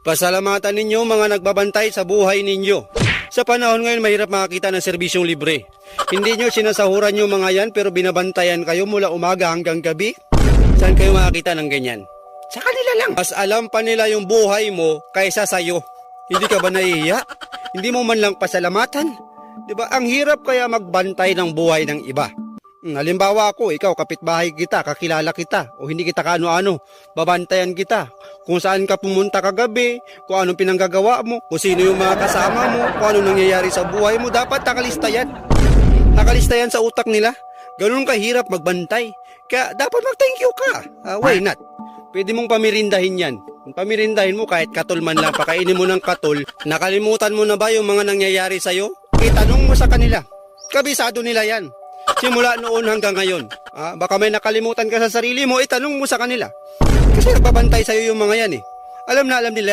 Pasalamatan ninyo mga nagbabantay sa buhay ninyo. Sa panahon ngayon, mahirap makakita ng serbisyong libre. Hindi nyo sinasahuran yung mga yan pero binabantayan kayo mula umaga hanggang gabi. Saan kayo makakita ng ganyan? Sa kanila lang. Mas alam pa nila yung buhay mo kaysa sa'yo. Hindi ka ba nahihiya? Hindi mo man lang pasalamatan? Diba? Ang hirap kaya magbantay ng buhay ng iba. Halimbawa ako, ikaw kapitbahay kita, kakilala kita, o hindi kita kaano-ano, babantayan kita. Kung saan ka pumunta kagabi, kung anong pinanggagawa mo, kung sino yung mga kasama mo, kung anong nangyayari sa buhay mo, dapat nakalista yan. Nakalista yan sa utak nila. Ganun kahirap magbantay. Kaya dapat mag-thank you ka. Why not? Pwede mong pamirindahin yan. Pamirindahin mo kahit katol man lang, pakainin mo ng katol. Nakalimutan mo na ba yung mga nangyayari sa'yo? Itanong mo sa kanila. Kabisado nila yan. Simula noon hanggang ngayon. Baka may nakalimutan ka sa sarili mo, itanong mo sa kanila. Kasi nagbabantay sa'yo yung mga yan eh. Alam na alam nila.